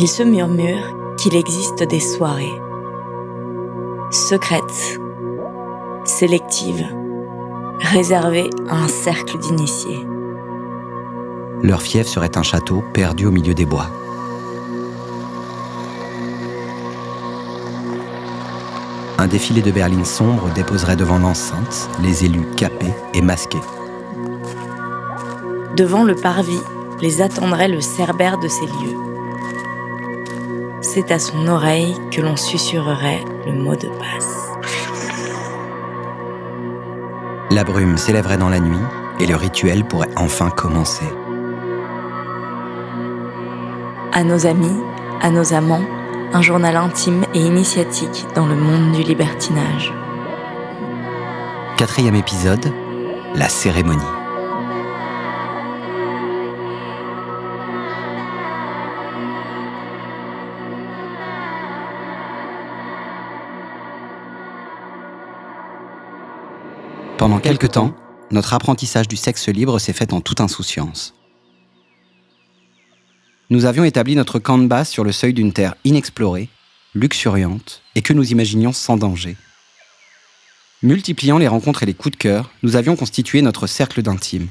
Il se murmure qu'il existe des soirées secrètes, sélectives, réservées à un cercle d'initiés. Leur fief serait un château perdu au milieu des bois. Un défilé de berlines sombres déposerait devant l'enceinte les élus capés et masqués. Devant le parvis, les attendrait le cerbère de ces lieux. C'est à son oreille que l'on susurrerait le mot de passe. La brume s'élèverait dans la nuit et le rituel pourrait enfin commencer. À nos amis, à nos amants, un journal intime et initiatique dans le monde du libertinage. 4e épisode, la cérémonie. Pendant quelque temps, notre apprentissage du sexe libre s'est fait en toute insouciance. Nous avions établi notre camp de base sur le seuil d'une terre inexplorée, luxuriante, et que nous imaginions sans danger. Multipliant les rencontres et les coups de cœur, nous avions constitué notre cercle d'intimes.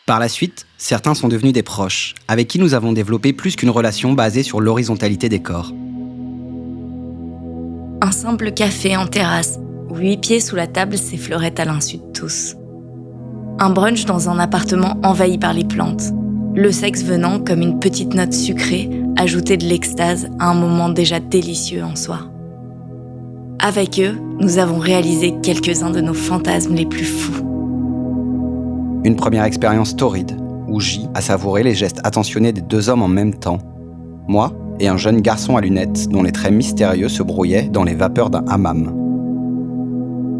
Par la suite, certains sont devenus des proches, avec qui nous avons développé plus qu'une relation basée sur l'horizontalité des corps. Un simple café en terrasse, où 8 pieds sous la table s'effleuraient à l'insu de tous. Un brunch dans un appartement envahi par les plantes. Le sexe venant comme une petite note sucrée, ajouter de l'extase à un moment déjà délicieux en soi. Avec eux, nous avons réalisé quelques-uns de nos fantasmes les plus fous. Une première expérience torride, où J a savouré les gestes attentionnés des 2 hommes en même temps. Moi et un jeune garçon à lunettes dont les traits mystérieux se brouillaient dans les vapeurs d'un hammam.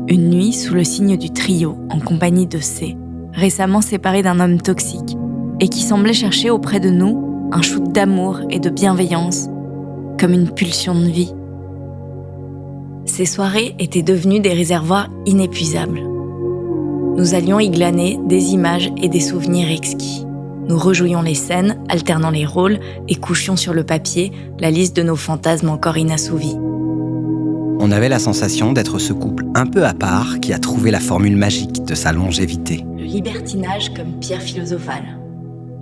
Une nuit sous le signe du trio, en compagnie de C, récemment séparé d'un homme toxique, et qui semblait chercher auprès de nous un shoot d'amour et de bienveillance, comme une pulsion de vie. Ces soirées étaient devenues des réservoirs inépuisables. Nous allions y glaner des images et des souvenirs exquis. Nous rejouions les scènes, alternant les rôles, et couchions sur le papier la liste de nos fantasmes encore inassouvis. On avait la sensation d'être ce couple un peu à part qui a trouvé la formule magique de sa longévité. Le libertinage comme pierre philosophale.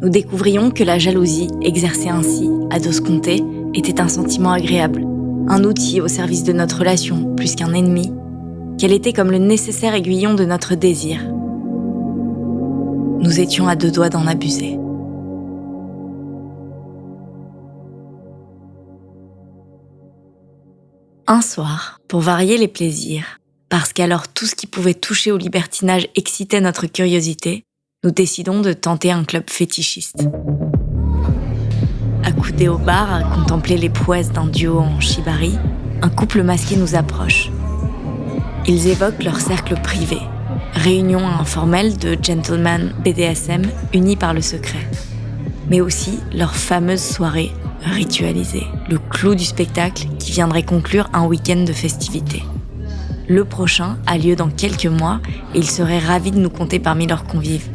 Nous découvrions que la jalousie, exercée ainsi, à dose comptée, était un sentiment agréable, un outil au service de notre relation plus qu'un ennemi, qu'elle était comme le nécessaire aiguillon de notre désir. Nous étions à 2 doigts d'en abuser. Un soir, pour varier les plaisirs, parce qu'alors tout ce qui pouvait toucher au libertinage excitait notre curiosité, nous décidons de tenter un club fétichiste. Accoudés au bar à contempler les prouesses d'un duo en shibari, un couple masqué nous approche. Ils évoquent leur cercle privé, réunion informelle de gentlemen BDSM unis par le secret, mais aussi leur fameuse soirée ritualisée, le clou du spectacle qui viendrait conclure un week-end de festivités. Le prochain a lieu dans quelques mois et ils seraient ravis de nous compter parmi leurs convives.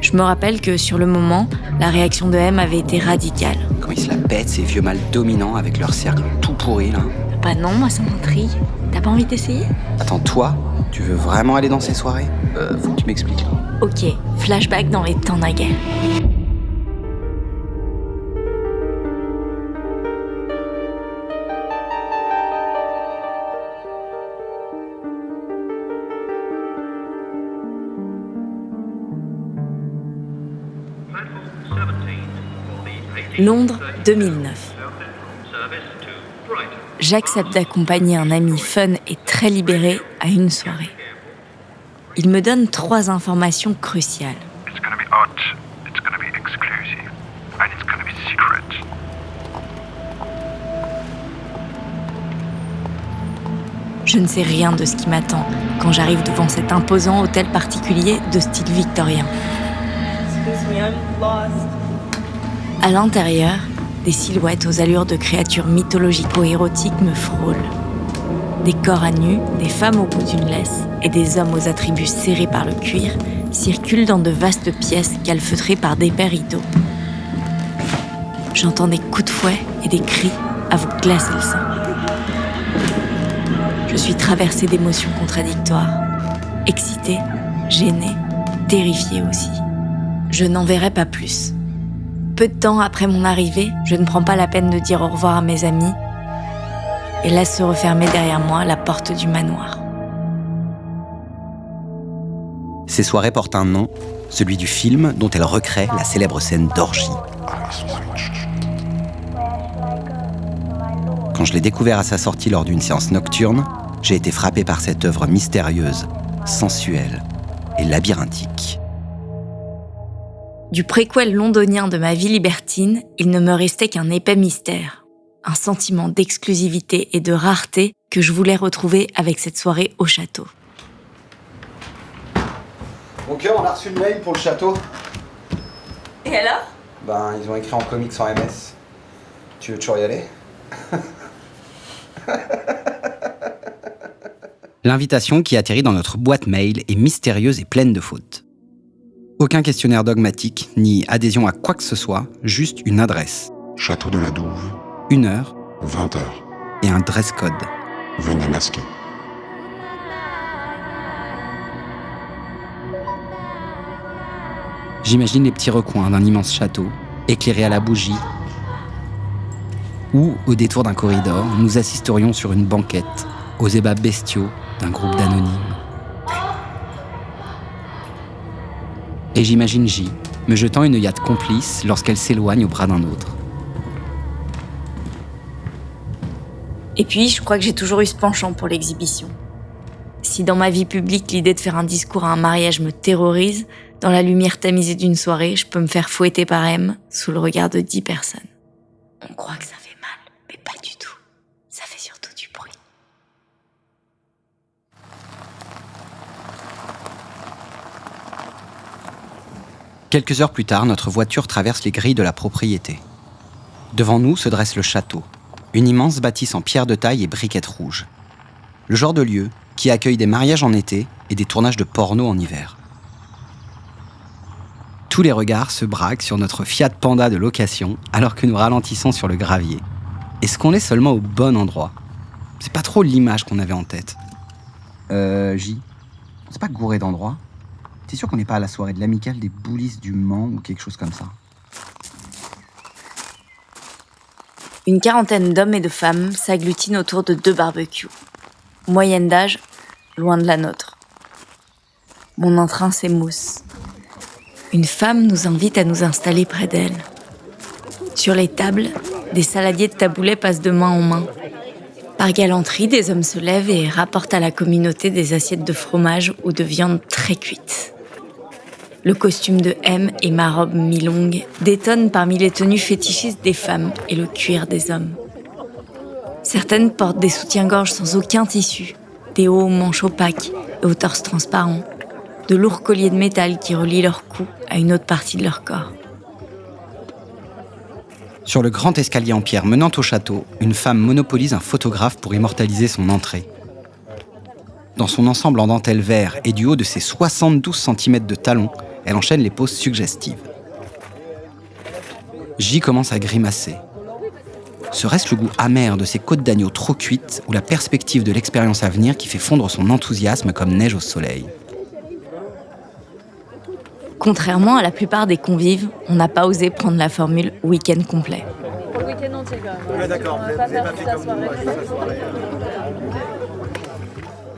Je me rappelle que sur le moment, la réaction de M avait été radicale. Quand ils se la pètent, ces vieux mâles dominants avec leur cercle tout pourri, là. Bah non, moi ça m'intrigue. T'as pas envie d'essayer ? Attends, toi, tu veux vraiment aller dans ces soirées ? Faut que tu m'expliques. Ok, flashback dans les temps naguère. Londres, 2009. J'accepte d'accompagner un ami fun et très libéré à une soirée. Il me donne 3 informations cruciales. Je ne sais rien de ce qui m'attend quand j'arrive devant cet imposant hôtel particulier de style victorien. À l'intérieur, des silhouettes aux allures de créatures mythologico-érotiques me frôlent. Des corps à nu, des femmes au bout d'une laisse et des hommes aux attributs serrés par le cuir circulent dans de vastes pièces calfeutrées par d'épais rideaux. j'entends des coups de fouet et des cris à vous glacer le sang. Je suis traversée d'émotions contradictoires. Excitée, gênée, terrifiée aussi. Je n'en verrai pas plus. Peu de temps après mon arrivée, je ne prends pas la peine de dire au revoir à mes amis et laisse se refermer derrière moi la porte du manoir. Ces soirées portent un nom, celui du film dont elle recrée la célèbre scène d'orgie. Quand je l'ai découvert à sa sortie lors d'une séance nocturne, j'ai été frappé par cette œuvre mystérieuse, sensuelle et labyrinthique. Du préquel londonien de ma vie libertine, il ne me restait qu'un épais mystère, un sentiment d'exclusivité et de rareté que je voulais retrouver avec cette soirée au château. Ok, on a reçu le mail pour le château. Et alors ? Ils ont écrit en comics en MS. Tu veux toujours y aller ? L'invitation qui atterrit dans notre boîte mail est mystérieuse et pleine de fautes. Aucun questionnaire dogmatique, ni adhésion à quoi que ce soit, juste une adresse. Château de la Douve. 1 heure. 20 heures. Et un dress code. Venez masquer. J'imagine les petits recoins d'un immense château, éclairés à la bougie, où, au détour d'un corridor, nous assisterions sur une banquette aux ébats bestiaux d'un groupe d'anonymes. Et j'imagine J me jetant une œillade complice lorsqu'elle s'éloigne au bras d'un autre. Et puis, je crois que j'ai toujours eu ce penchant pour l'exhibition. Si dans ma vie publique, l'idée de faire un discours à un mariage me terrorise, dans la lumière tamisée d'une soirée, je peux me faire fouetter par M sous le regard de 10 personnes. On croit que ça fait mal, mais pas du tout. Ça fait surtout du bruit. Quelques heures plus tard, notre voiture traverse les grilles de la propriété. Devant nous se dresse le château, une immense bâtisse en pierre de taille et briquettes rouges. Le genre de lieu qui accueille des mariages en été et des tournages de porno en hiver. Tous les regards se braquent sur notre Fiat Panda de location alors que nous ralentissons sur le gravier. Est-ce qu'on est seulement au bon endroit ? C'est pas trop l'image qu'on avait en tête. J, c'est pas gouré d'endroit ? T'es sûr qu'on n'est pas à la soirée de l'amicale des boulisses du Mans ou quelque chose comme ça ? Une quarantaine d'hommes et de femmes s'agglutinent autour de 2 barbecues. Moyenne d'âge, loin de la nôtre. Mon entrain s'émousse. Une femme nous invite à nous installer près d'elle. Sur les tables, des saladiers de taboulets passent de main en main. Par galanterie, des hommes se lèvent et rapportent à la communauté des assiettes de fromage ou de viande très cuite. Le costume de M et ma robe mi-longue détonnent parmi les tenues fétichistes des femmes et le cuir des hommes. Certaines portent des soutiens-gorge sans aucun tissu, des hauts manches opaques et au torse transparent, de lourds colliers de métal qui relient leur cou à une autre partie de leur corps. Sur le grand escalier en pierre menant au château, une femme monopolise un photographe pour immortaliser son entrée. Dans son ensemble en dentelle vert et du haut de ses 72 cm de talons, elle enchaîne les poses suggestives. J commence à grimacer. Serait-ce le goût amer de ces côtes d'agneau trop cuites ou la perspective de l'expérience à venir qui fait fondre son enthousiasme comme neige au soleil ? Contrairement à la plupart des convives, on n'a pas osé prendre la formule week-end complet. Pour le week-end entier quand même. Ouais, d'accord. On va pas faire toute la soirée.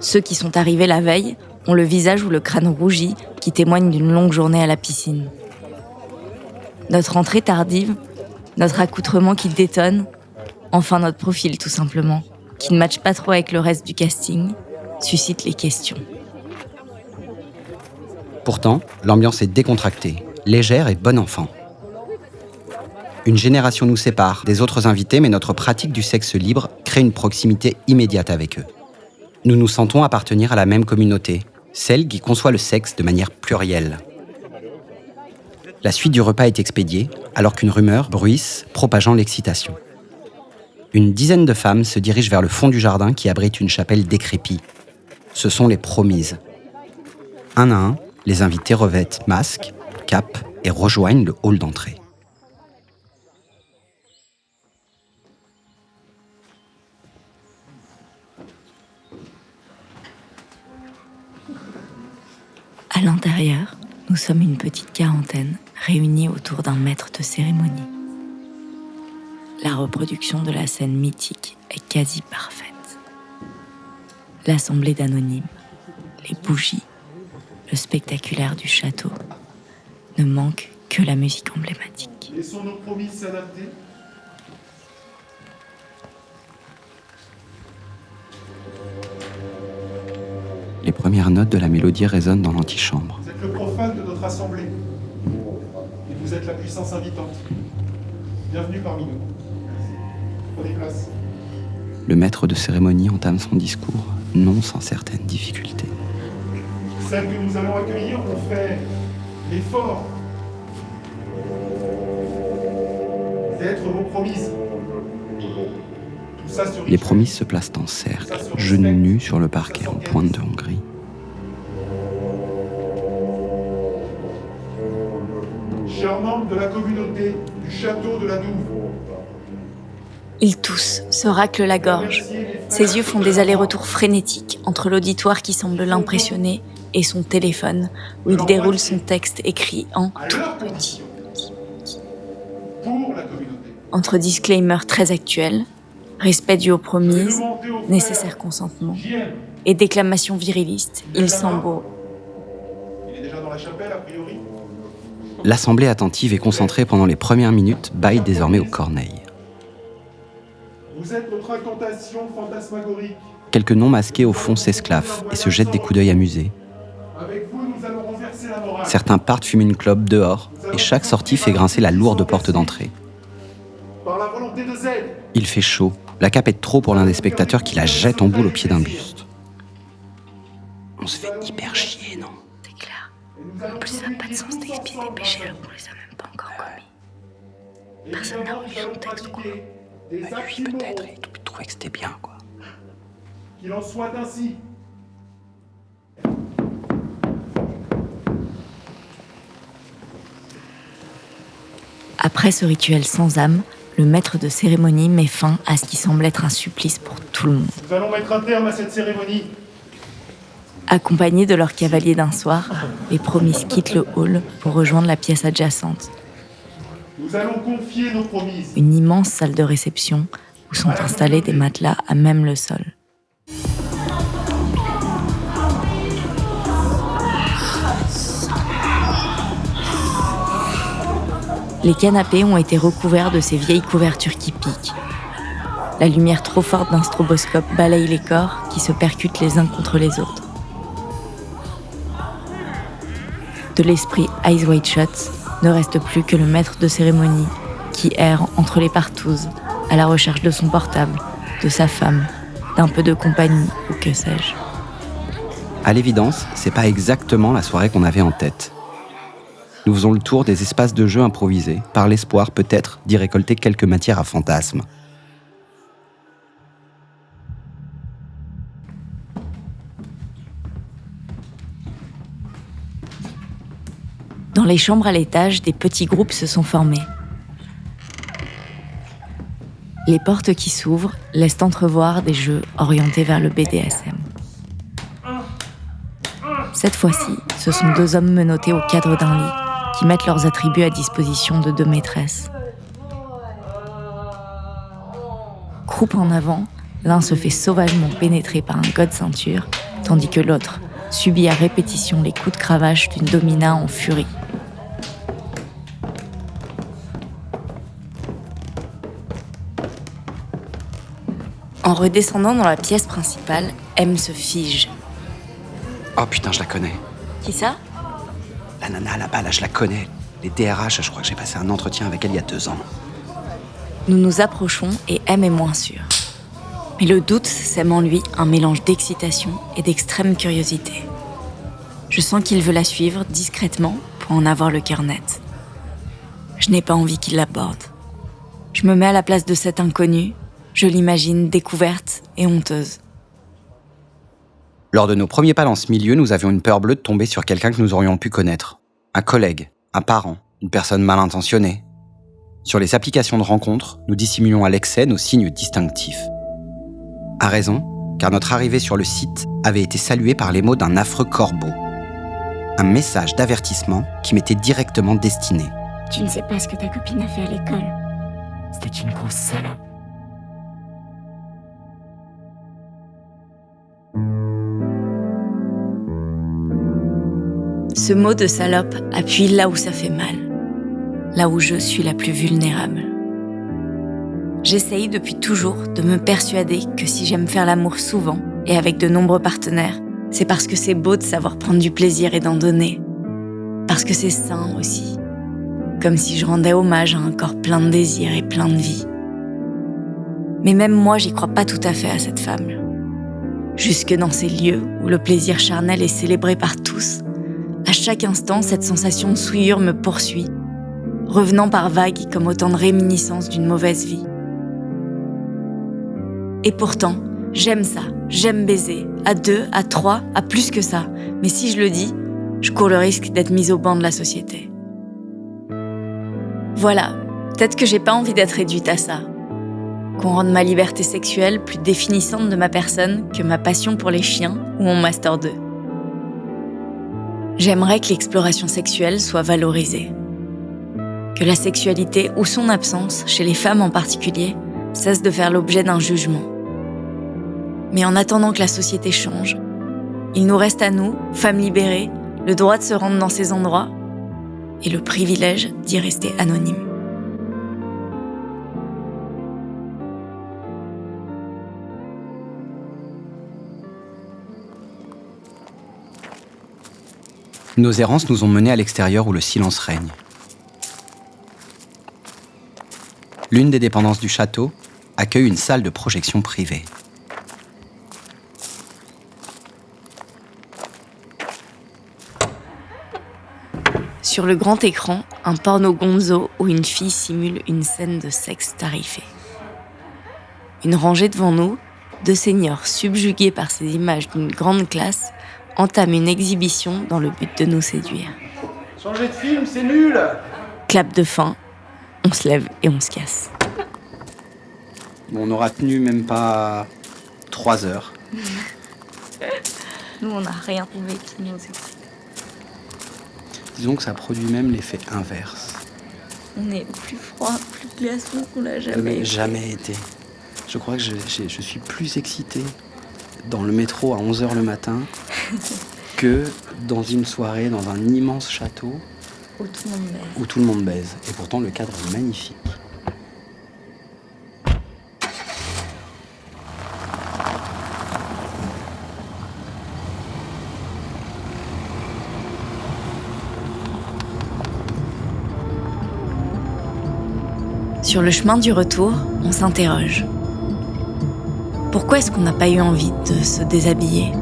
Ceux qui sont arrivés la veille ont le visage ou le crâne rougi qui témoignent d'une longue journée à la piscine. Notre entrée tardive, notre accoutrement qui détonne, enfin notre profil tout simplement, qui ne matche pas trop avec le reste du casting, suscite les questions. Pourtant, l'ambiance est décontractée, légère et bon enfant. Une génération nous sépare des autres invités, mais notre pratique du sexe libre crée une proximité immédiate avec eux. Nous nous sentons appartenir à la même communauté, celle qui conçoit le sexe de manière plurielle. La suite du repas est expédiée, alors qu'une rumeur bruisse, propageant l'excitation. Une dizaine de femmes se dirigent vers le fond du jardin qui abrite une chapelle décrépie. Ce sont les promises. Un à un, les invités revêtent masques, capes et rejoignent le hall d'entrée. l'intérieur, nous sommes une petite quarantaine réunis autour d'un maître de cérémonie. La reproduction de la scène mythique est quasi parfaite. L'assemblée d'anonymes, les bougies, le spectaculaire du château, ne manque que la musique emblématique. Laissons nos promesses s'adapter. Les premières notes de la mélodie résonnent dans l'antichambre. Vous êtes le profane de notre assemblée. Et vous êtes la puissance invitante. Bienvenue parmi nous. Prenez place. Le maître de cérémonie entame son discours, non sans certaines difficultés. Celles que nous allons accueillir ont fait l'effort d'être vos promises. Tout ça se Les promises se placent en cercle, genoux nus sur le parquet en pointe de Hongrie. Chers membres de la communauté du château de la Douve, Il tousse, se racle la gorge. Ses yeux font des allers-retours frénétiques entre l'auditoire qui semble l'impressionner et son téléphone, où il déroule son texte écrit en à tout leur petit. condition, pour la communauté. Entre disclaimers très actuels, respect dû aux promises, Demandez aux frères, nécessaire consentement, JM, et déclamations virilistes, il sent beau. il est déjà dans la chapelle a priori. L'assemblée attentive et concentrée pendant les premières minutes bâille désormais aux corneilles. Vous êtes notre incantation fantasmagorique. Quelques noms masqués au fond s'esclaffent et se jettent des coups d'œil amusés. Avec vous, nous allons renverser la morale. Certains partent fumer une clope dehors et chaque sortie fait grincer la lourde porte d'entrée. Par la volonté de Z. Il fait chaud, la cape est trop pour l'un des spectateurs qui la jette en boule au pied d'un buste. On se fait hyper chier, non? C'est clair. En plus, ça n'a pas de sens d'expier des péchés alors qu'on les a même pas encore commis. Personne n'a revu son texte, quoi. Des Lui, actes peut-être, immoraux. il trouvait que c'était bien, quoi. Qu'il en soit ainsi. Après ce rituel sans âme, le maître de cérémonie met fin à ce qui semble être un supplice pour tout le monde. Nous allons mettre un terme à cette cérémonie. Accompagnés de leurs cavaliers d'un soir, les promises quittent le hall pour rejoindre la pièce adjacente, Nous allons confier nos promises. une immense salle de réception où sont installés des matelas à même le sol. Les canapés ont été recouverts de ces vieilles couvertures qui piquent. La lumière trop forte d'un stroboscope balaye les corps qui se percutent les uns contre les autres. De l'esprit Eyes Wide Shut ne reste plus que le maître de cérémonie qui erre entre les partouzes à la recherche de son portable, de sa femme, d'un peu de compagnie ou que sais-je. À l'évidence, c'est pas exactement la soirée qu'on avait en tête. Nous faisons le tour des espaces de jeu improvisés, par l'espoir peut-être d'y récolter quelques matières à fantasmes. Dans les chambres à l'étage, des petits groupes se sont formés. Les portes qui s'ouvrent laissent entrevoir des jeux orientés vers le BDSM. Cette fois-ci, ce sont deux hommes menottés au cadre d'un lit qui mettent leurs attributs à disposition de deux maîtresses. Croupe en avant, l'un se fait sauvagement pénétrer par un god ceinture, tandis que l'autre subit à répétition les coups de cravache d'une domina en furie. En redescendant dans la pièce principale, M se fige. Oh putain, je la connais. Qui ça? La nana là-bas, là, je la connais. Les DRH, je crois que j'ai passé un entretien avec elle il y a 2 ans. Nous nous approchons et M est moins sûr. Mais le doute sème en lui un mélange d'excitation et d'extrême curiosité. Je sens qu'il veut la suivre discrètement pour en avoir le cœur net. Je n'ai pas envie qu'il l'aborde. Je me mets à la place de cette inconnue. Je l'imagine découverte et honteuse. Lors de nos premiers pas dans ce milieu, nous avions une peur bleue de tomber sur quelqu'un que nous aurions pu connaître. Un collègue, un parent, une personne mal intentionnée. Sur les applications de rencontres, nous dissimulions à l'excès nos signes distinctifs. À raison, car notre arrivée sur le site avait été saluée par les mots d'un affreux corbeau. un message d'avertissement qui m'était directement destiné. Tu ne sais pas ce que ta copine a fait à l'école. C'était une grosse salope. Ce mot de salope appuie là où ça fait mal, là où je suis la plus vulnérable. J'essaye depuis toujours de me persuader que si j'aime faire l'amour souvent et avec de nombreux partenaires, c'est parce que c'est beau de savoir prendre du plaisir et d'en donner. Parce que c'est sain aussi. Comme si je rendais hommage à un corps plein de désir et plein de vie. Mais même moi, j'y crois pas tout à fait à cette fable. Jusque dans ces lieux où le plaisir charnel est célébré par tous, à chaque instant, cette sensation de souillure me poursuit, revenant par vagues comme autant de réminiscences d'une mauvaise vie. Et pourtant, j'aime ça, j'aime baiser, à 2, à 3, à plus que ça. Mais si je le dis, je cours le risque d'être mise au banc de la société. Voilà, peut-être que j'ai pas envie d'être réduite à ça. Qu'on rende ma liberté sexuelle plus définissante de ma personne que ma passion pour les chiens ou mon Master 2. J'aimerais que l'exploration sexuelle soit valorisée. Que la sexualité ou son absence, chez les femmes en particulier, cesse de faire l'objet d'un jugement. Mais en attendant que la société change, il nous reste à nous, femmes libérées, le droit de se rendre dans ces endroits et le privilège d'y rester anonyme. Nos errances nous ont menés à l'extérieur où le silence règne. L'une des dépendances du château accueille une salle de projection privée. Sur le grand écran, un porno gonzo où une fille simule une scène de sexe tarifé. Une rangée devant nous, 2 seniors subjugués par ces images d'une grande classe entament une exhibition dans le but de nous séduire. Changez de film, c'est nul! Clap de fin, on se lève et on se casse. Bon, on aura tenu même pas 3 heures. Nous, on n'a rien trouvé qui nous excite. Disons que ça produit même l'effet inverse. On est plus froid, plus glaçon qu'on l'a jamais été. Jamais été. Je crois que je suis plus excité dans le métro à 11h le matin que dans une soirée dans un immense château où tout le monde baise. Et pourtant, le cadre est magnifique. Sur le chemin du retour, on s'interroge. Pourquoi est-ce qu'on n'a pas eu envie de se déshabiller,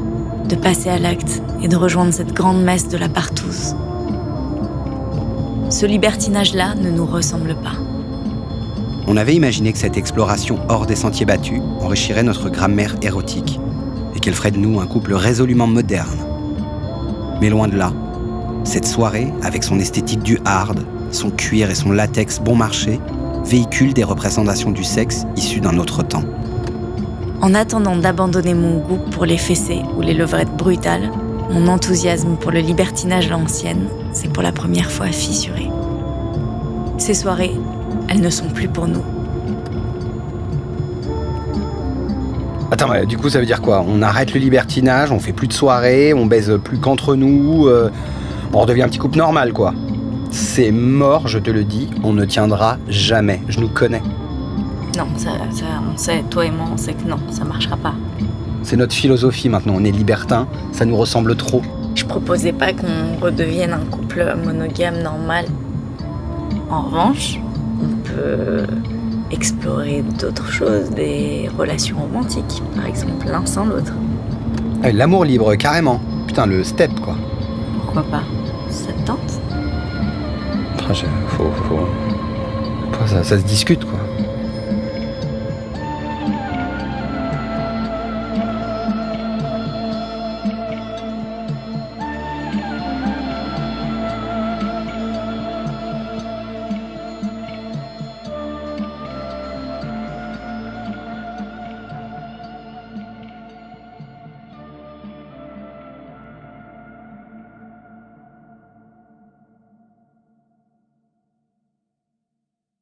de passer à l'acte et de rejoindre cette grande messe de la partouze ? Ce libertinage-là ne nous ressemble pas. On avait imaginé que cette exploration hors des sentiers battus enrichirait notre grammaire érotique et qu'elle ferait de nous un couple résolument moderne. Mais loin de là, cette soirée, avec son esthétique du hard, son cuir et son latex bon marché, véhicule des représentations du sexe issues d'un autre temps. En attendant d'abandonner mon goût pour les fessées ou les levrettes brutales, mon enthousiasme pour le libertinage à l'ancienne s'est pour la première fois fissuré. Ces soirées, elles ne sont plus pour nous. Attends, du coup ça veut dire quoi ? On arrête le libertinage, on fait plus de soirées, on baise plus qu'entre nous, on redevient un petit couple normal quoi. C'est mort, je te le dis, on ne tiendra jamais, je nous connais. Non, ça, on sait, toi et moi, on sait que non, ça marchera pas. C'est notre philosophie maintenant, on est libertin, ça nous ressemble trop. Je proposais pas qu'on redevienne un couple monogame normal. En revanche, on peut explorer d'autres choses, des relations romantiques, par exemple, l'un sans l'autre. L'amour libre, carrément. Putain, le step, quoi. Pourquoi pas ? Ça te tente ? Ça se discute, quoi.